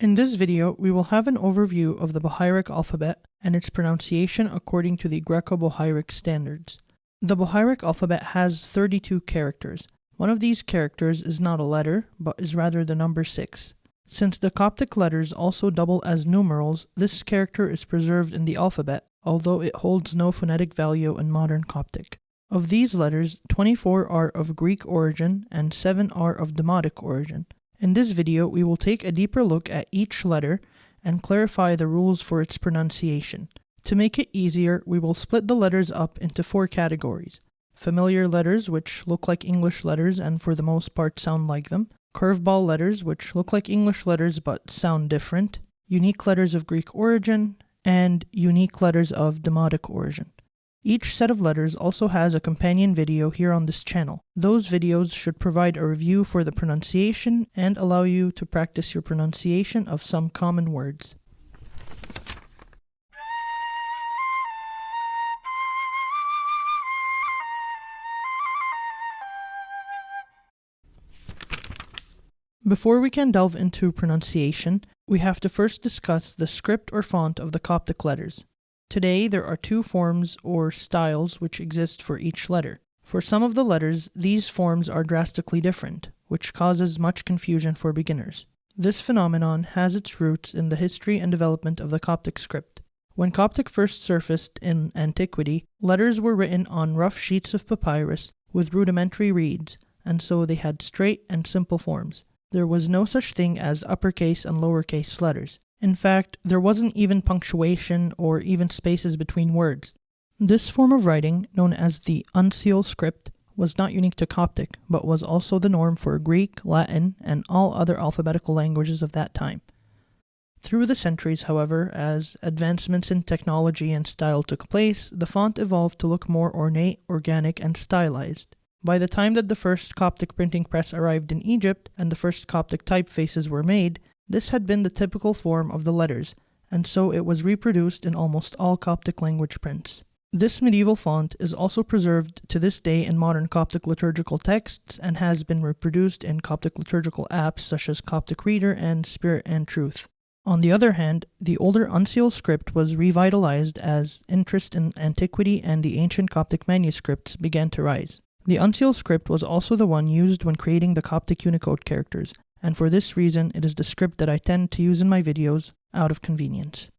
In this video, we will have an overview of the Bohairic alphabet and its pronunciation according to the Greco-Bohairic standards. The Bohairic alphabet has 32 characters. One of these characters is not a letter, but is rather the number 6. Since the Coptic letters also double as numerals, this character is preserved in the alphabet, although it holds no phonetic value in modern Coptic. Of these letters, 24 are of Greek origin and 7 are of Demotic origin. In this video, we will take a deeper look at each letter and clarify the rules for its pronunciation. To make it easier, we will split the letters up into 4 categories. Familiar letters, which look like English letters and for the most part sound like them. Curveball letters, which look like English letters but sound different. Unique letters of Greek origin, and unique letters of Demotic origin. Each set of letters also has a companion video here on this channel. Those videos should provide a review for the pronunciation and allow you to practice your pronunciation of some common words. Before we can delve into pronunciation, we have to first discuss the script or font of the Coptic letters. Today, there are 2 forms or styles which exist for each letter. For some of the letters, these forms are drastically different, which causes much confusion for beginners. This phenomenon has its roots in the history and development of the Coptic script. When Coptic first surfaced in antiquity, letters were written on rough sheets of papyrus with rudimentary reeds, and so they had straight and simple forms. There was no such thing as uppercase and lowercase letters. In fact, there wasn't even punctuation or even spaces between words. This form of writing, known as the uncial script, was not unique to Coptic, but was also the norm for Greek, Latin, and all other alphabetical languages of that time. Through the centuries, however, as advancements in technology and style took place, the font evolved to look more ornate, organic, and stylized. By the time that the first Coptic printing press arrived in Egypt and the first Coptic typefaces were made, this had been the typical form of the letters, and so it was reproduced in almost all Coptic language prints. This medieval font is also preserved to this day in modern Coptic liturgical texts and has been reproduced in Coptic liturgical apps such as Coptic Reader and Spirit and Truth. On the other hand, the older uncial script was revitalized as interest in antiquity and the ancient Coptic manuscripts began to rise. The uncial script was also the one used when creating the Coptic Unicode characters, and for this reason it is the script that I tend to use in my videos out of convenience.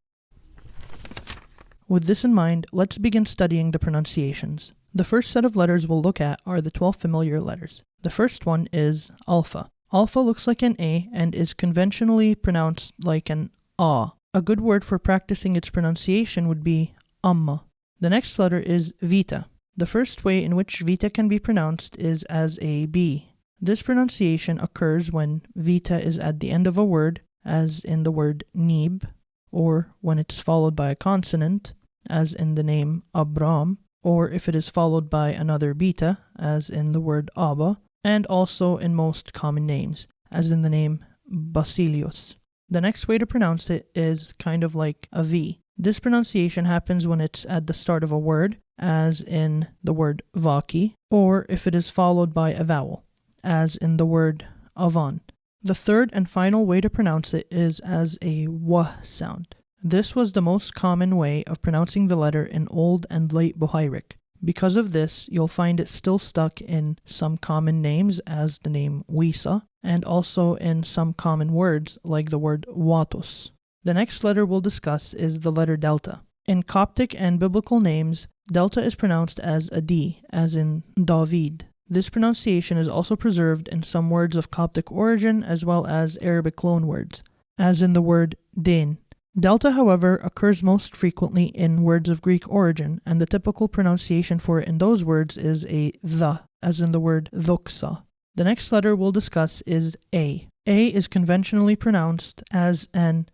With this in mind, let's begin studying the pronunciations. The first set of letters we'll look at are the 12 familiar letters. The first one is alpha. Alpha looks like an A and is conventionally pronounced like an A. A good word for practicing its pronunciation would be amma. The next letter is vita. The first way in which vita can be pronounced is as a B. This pronunciation occurs when vita is at the end of a word, as in the word nib, or when it's followed by a consonant, as in the name Abram, or if it is followed by another beta, as in the word Abba, and also in most common names, as in the name Basilios. The next way to pronounce it is kind of like a V. This pronunciation happens when it's at the start of a word, as in the word vaki, or if it is followed by a vowel, as in the word avan. The third and final way to pronounce it is as a w sound. This was the most common way of pronouncing the letter in Old and Late Bohairic. Because of this, you'll find it still stuck in some common names as the name Wisa, and also in some common words like the word watos. The next letter we'll discuss is the letter delta. In Coptic and biblical names, delta is pronounced as a D, as in David. This pronunciation is also preserved in some words of Coptic origin as well as Arabic loanwords, as in the word din. Delta, however, occurs most frequently in words of Greek origin, and the typical pronunciation for it in those words is a the, as in the word doxa. The next letter we'll discuss is A. A is conventionally pronounced as an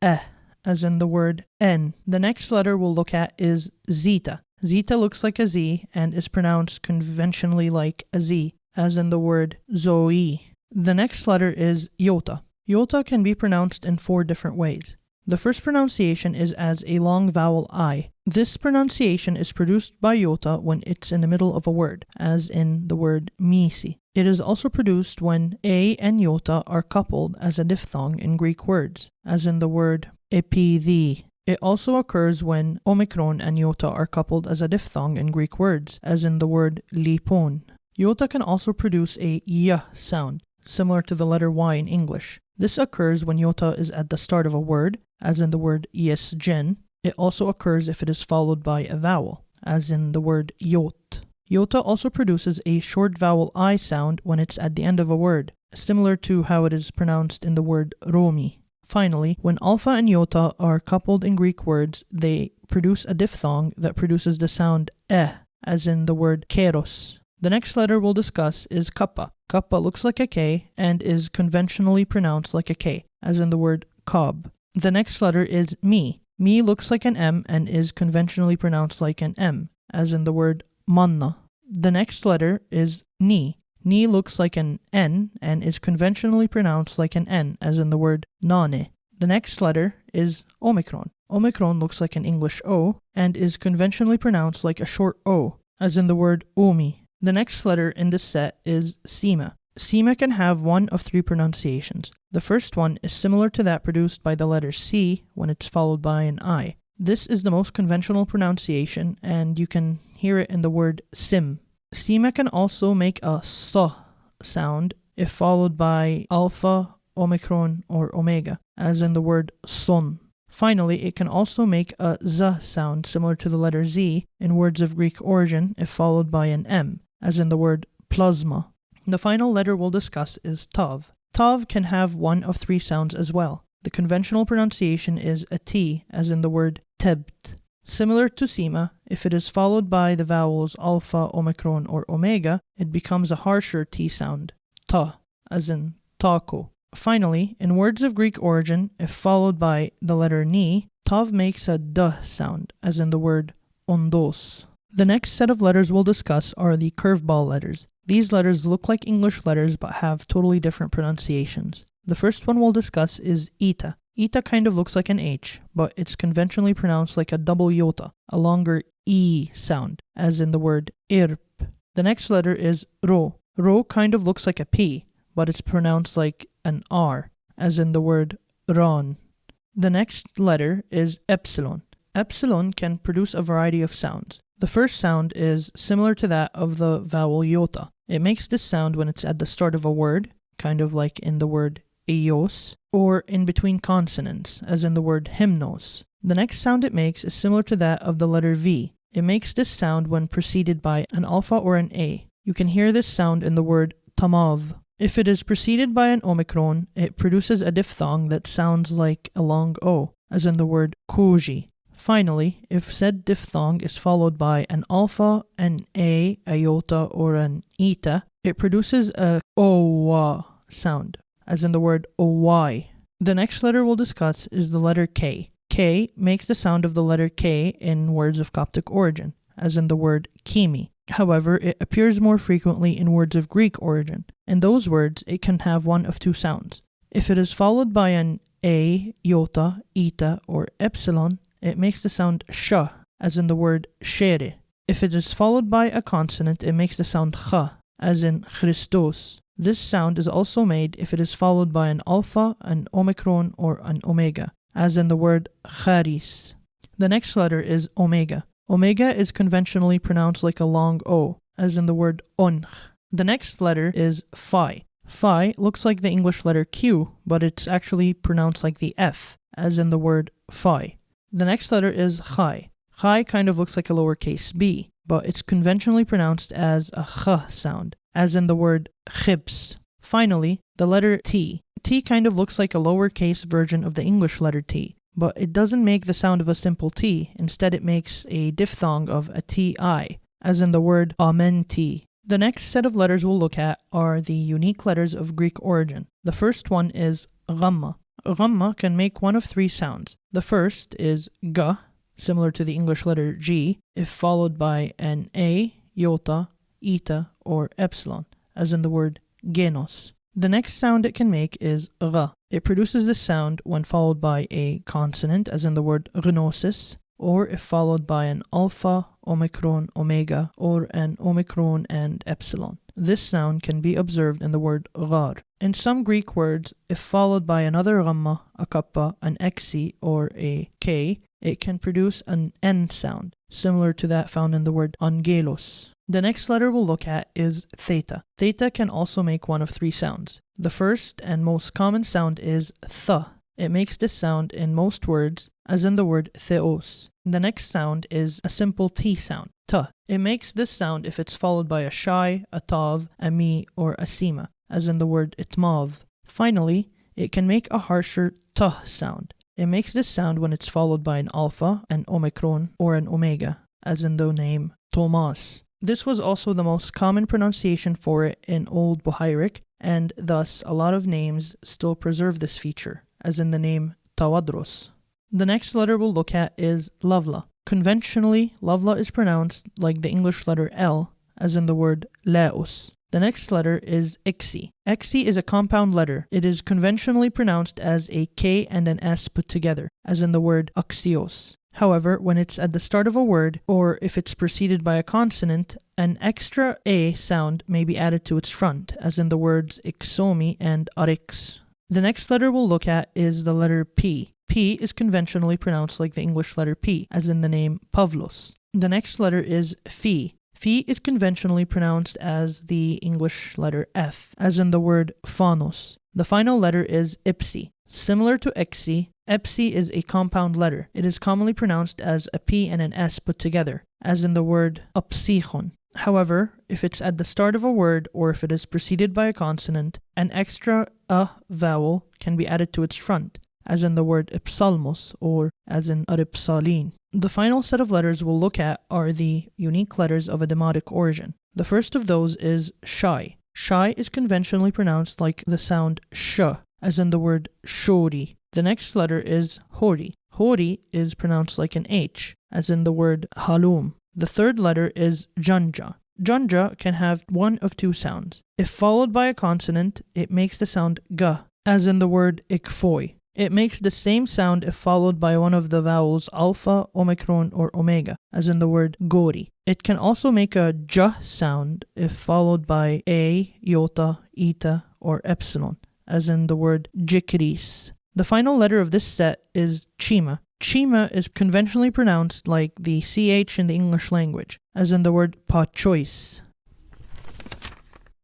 as in the word en. The next letter we'll look at is zeta. Zeta looks like a Z and is pronounced conventionally like a Z, as in the word zoe. The next letter is iota. Iota can be pronounced in 4 different ways. The first pronunciation is as a long vowel I. This pronunciation is produced by iota when it's in the middle of a word, as in the word misi. It is also produced when a and iota are coupled as a diphthong in Greek words, as in the word epidhi. It also occurs when omicron and iota are coupled as a diphthong in Greek words, as in the word lipon. Iota can also produce a y sound, similar to the letter Y in English. This occurs when iota is at the start of a word, as in the word yesgen. It also occurs if it is followed by a vowel, as in the word yot. Iota also produces a short vowel I sound when it's at the end of a word, similar to how it is pronounced in the word romi. Finally, when alpha and iota are coupled in Greek words, they produce a diphthong that produces the sound as in the word keros. The next letter we'll discuss is kappa. Kappa looks like a K and is conventionally pronounced like a K, as in the word cob. The next letter is mi. Mi looks like an M and is conventionally pronounced like an M, as in the word manna. The next letter is ni. Ni looks like an N and is conventionally pronounced like an N, as in the word nane. The next letter is omicron. Omicron looks like an English O and is conventionally pronounced like a short O, as in the word omi. The next letter in this set is sima. Sima can have one of three pronunciations. The first one is similar to that produced by the letter C when it's followed by an I. This is the most conventional pronunciation, and you can hear it in the word sim. Sima can also make a s sound if followed by alpha, omicron, or omega, as in the word son. Finally, it can also make a z sound similar to the letter Z in words of Greek origin if followed by an M, as in the word plasma. The final letter we'll discuss is tav. Tav can have one of three sounds as well. The conventional pronunciation is a T, as in the word tebt. Similar to sima, if it is followed by the vowels alpha, omicron, or omega, it becomes a harsher T sound, ta, as in taco. Finally, in words of Greek origin, if followed by the letter ni, tav makes a d sound, as in the word ondos. The next set of letters we'll discuss are the curveball letters. These letters look like English letters but have totally different pronunciations. The first one we'll discuss is ita. Ita kind of looks like an H, but it's conventionally pronounced like a double iota, a longer E sound, as in the word irp. The next letter is ro. Ro kind of looks like a P, but it's pronounced like an R, as in the word ron. The next letter is epsilon. Epsilon can produce a variety of sounds. The first sound is similar to that of the vowel iota. It makes this sound when it's at the start of a word, kind of like in the word eos, or in between consonants, as in the word hymnos. The next sound it makes is similar to that of the letter V. It makes this sound when preceded by an alpha or an A. You can hear this sound in the word tamav. If it is preceded by an omicron, it produces a diphthong that sounds like a long O, as in the word koji. Finally, if said diphthong is followed by an alpha, an A, iota, or an eta, it produces a O sound, as in the word oy. The next letter we'll discuss is the letter K. K makes the sound of the letter K in words of Coptic origin, as in the word kimi. However, it appears more frequently in words of Greek origin. In those words, it can have one of two sounds. If it is followed by an A, iota, eta, or epsilon, it makes the sound sh, as in the word shere. If it is followed by a consonant, it makes the sound ch, as in Christos. This sound is also made if it is followed by an alpha, an omicron, or an omega, as in the word charis. The next letter is omega. Omega is conventionally pronounced like a long O, as in the word onch. The next letter is phi. Phi looks like the English letter Q, but it's actually pronounced like the F, as in the word phi. The next letter is chai. Chai kind of looks like a lowercase b, but it's conventionally pronounced as a ch sound, as in the word chibs. Finally, the letter T. T kind of looks like a lowercase version of the English letter T, but it doesn't make the sound of a simple T. Instead, it makes a diphthong of a Ti, as in the word amenti. The next set of letters we'll look at are the unique letters of Greek origin. The first one is ghamma. Ghamma can make one of three sounds. The first is g, similar to the English letter G, if followed by an A, iota, eta, or epsilon, as in the word genos. The next sound it can make is r. It produces this sound when followed by a consonant, as in the word gnosis, or if followed by an alpha, omicron, omega, or an omicron and epsilon. This sound can be observed in the word ghar. In some Greek words, if followed by another ghamma, a kappa, an xi, or a k, it can produce an n sound, similar to that found in the word angelos. The next letter we'll look at is theta. Theta can also make one of three sounds. The first and most common sound is th. It makes this sound in most words, as in the word theos. The next sound is a simple T sound, t. It makes this sound if it's followed by a shai, a tav, a mi, or a sima, as in the word itmav. Finally, it can make a harsher t sound. It makes this sound when it's followed by an alpha, an omicron, or an omega, as in the name Thomas. This was also the most common pronunciation for it in Old Bohairic, and thus a lot of names still preserve this feature, as in the name Tawadros. The next letter we'll look at is lavla. Conventionally, lavla is pronounced like the English letter L, as in the word laos. The next letter is xi. Xi is a compound letter. It is conventionally pronounced as a K and an S put together, as in the word axios. However, when it's at the start of a word, or if it's preceded by a consonant, an extra A sound may be added to its front, as in the words ixomi and arix. The next letter we'll look at is the letter P. P is conventionally pronounced like the English letter P, as in the name Pavlos. The next letter is Phi. Phi is conventionally pronounced as the English letter F, as in the word phanos. The final letter is Ipsi. Similar to Xi, Epsi is a compound letter. It is commonly pronounced as a P and an S put together, as in the word upsichon. However, if it's at the start of a word or if it is preceded by a consonant, an extra a vowel can be added to its front, as in the word ipsalmos or as in aripsalin. The final set of letters we'll look at are the unique letters of a demotic origin. The first of those is shai. Shai is conventionally pronounced like the sound sh, as in the word shori. The next letter is hori. Hori is pronounced like an H, as in the word halum. The third letter is janja. Janja can have one of two sounds. If followed by a consonant, it makes the sound g, as in the word ikfoi. It makes the same sound if followed by one of the vowels alpha, omicron, or omega, as in the word gori. It can also make a j sound if followed by a, iota, eta, or epsilon, as in the word jikris. The final letter of this set is chima. Chima is conventionally pronounced like the ch in the English language, as in the word pa-choice.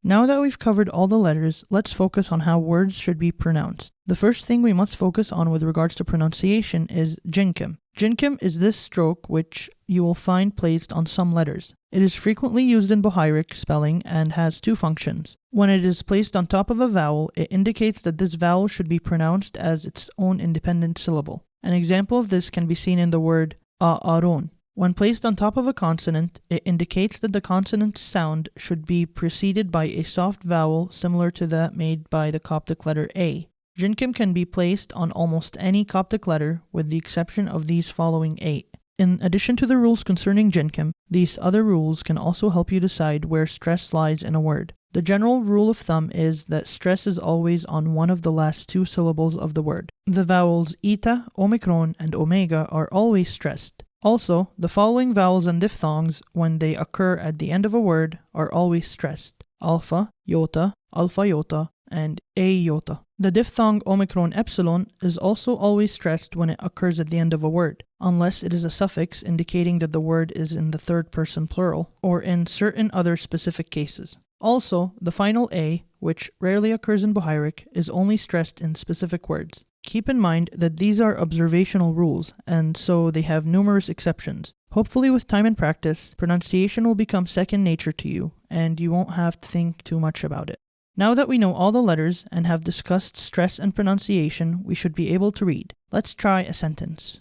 Now that we've covered all the letters, let's focus on how words should be pronounced. The first thing we must focus on with regards to pronunciation is jinkim. Jinkim is this stroke which you will find placed on some letters. It is frequently used in Bohairic spelling and has two functions. When it is placed on top of a vowel, it indicates that this vowel should be pronounced as its own independent syllable. An example of this can be seen in the word a'aron. When placed on top of a consonant, it indicates that the consonant's sound should be preceded by a soft vowel similar to that made by the Coptic letter A. Jinkim can be placed on almost any Coptic letter with the exception of these following 8. In addition to the rules concerning jinkim, these other rules can also help you decide where stress lies in a word. The general rule of thumb is that stress is always on one of the last two syllables of the word. The vowels eta, omicron, and omega are always stressed. Also, the following vowels and diphthongs, when they occur at the end of a word, are always stressed: alpha, iota, alpha iota, and a iota. The diphthong omicron epsilon is also always stressed when it occurs at the end of a word, unless it is a suffix indicating that the word is in the third person plural, or in certain other specific cases. Also, the final a, which rarely occurs in Bohairic, is only stressed in specific words. Keep in mind that these are observational rules, and so they have numerous exceptions. Hopefully with time and practice, pronunciation will become second nature to you, and you won't have to think too much about it. Now that we know all the letters and have discussed stress and pronunciation, we should be able to read. Let's try a sentence.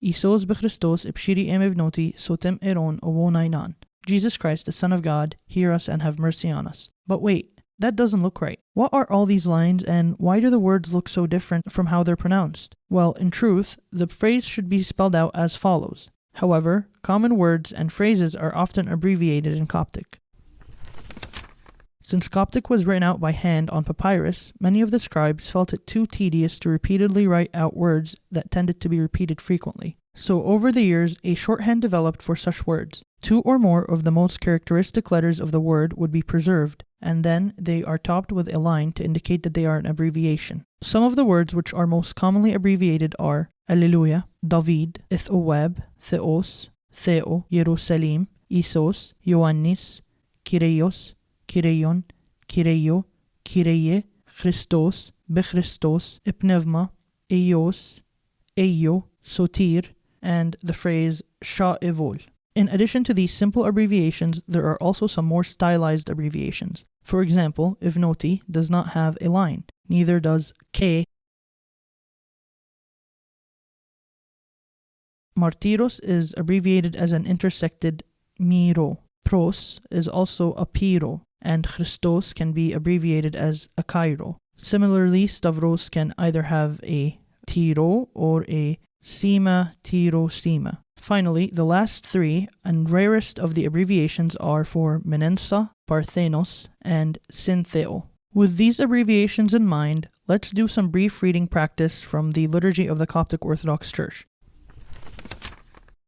Isos b'Christos ibshiri emivnoti sotem eron owonainan. Jesus Christ, the Son of God, hear us and have mercy on us. But wait, that doesn't look right. What are all these lines and why do the words look so different from how they're pronounced? Well, in truth, the phrase should be spelled out as follows. However, common words and phrases are often abbreviated in Coptic. Since Coptic was written out by hand on papyrus, many of the scribes felt it too tedious to repeatedly write out words that tended to be repeated frequently. So over the years, a shorthand developed for such words. 2 or more of the most characteristic letters of the word would be preserved, and then they are topped with a line to indicate that they are an abbreviation. Some of the words which are most commonly abbreviated are Alleluia, David, Ithowab, Theos, Theo, Jerusalem, Isos, Ioannis, Kyrios, Kyrion, Kyrio, Kyrie, Christos, Bechristos, Ipnevma, Eios, Eio, Sotir, and the phrase Sha'evol. In addition to these simple abbreviations, there are also some more stylized abbreviations. For example, Ivnoti does not have a line, neither does K. Martyros is abbreviated as an intersected Miro. Pros is also a Piro, and Christos can be abbreviated as a Cairo. Similarly, Stavros can either have a Tiro or a Sima, Tiro, Sima. Finally, the last 3 and rarest of the abbreviations are for Menensa, Parthenos, and Syntheo. With these abbreviations in mind, let's do some brief reading practice from the Liturgy of the Coptic Orthodox Church.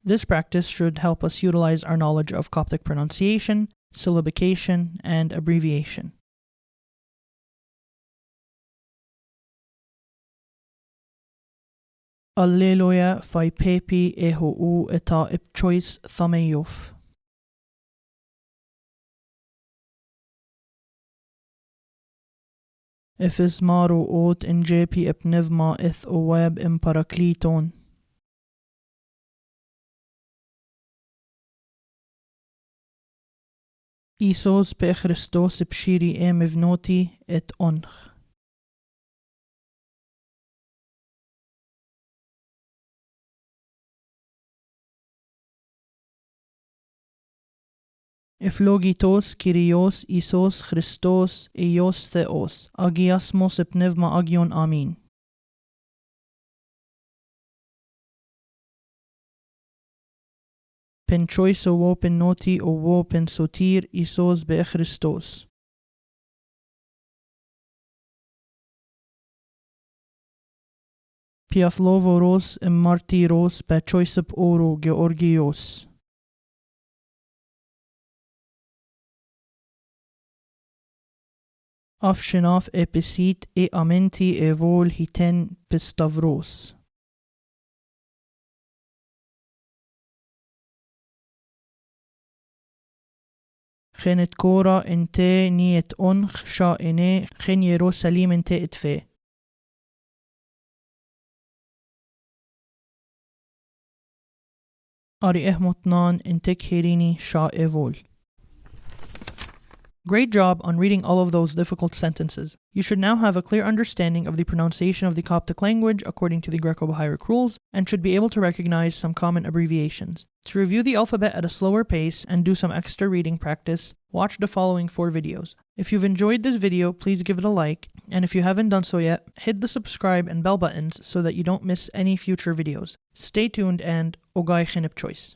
This practice should help us utilize our knowledge of Coptic pronunciation, syllabication, and abbreviation. Alleluia fai pepi ehou eta ipchois thameyuf. Ifis maru ot in jepi ipnevma ith oweb in parakleton. Isos pe Christos ipshiri emivnoti et onch. Ephlogitos, Kyrios, Isos, Christos, Eios Theos, Agiasmos epnevma agion amin. Penchois owo pennoti owo pensotir, Isos be Christos. Piathlovoros martyros pechoisep oro Georgios. Afshinaf episit e amenti e vol hiten pistavros. Genet kora inte niet onch sha ene gen Jerusalem inte etfe. Ari ehmotnan intek herini sha evol. Great job on reading all of those difficult sentences. You should now have a clear understanding of the pronunciation of the Coptic language according to the Greco-Bohairic rules and should be able to recognize some common abbreviations. To review the alphabet at a slower pace and do some extra reading practice, watch the following 4 videos. If you've enjoyed this video, please give it a like, and if you haven't done so yet, hit the subscribe and bell buttons so that you don't miss any future videos. Stay tuned and Ogay Chinip Choice.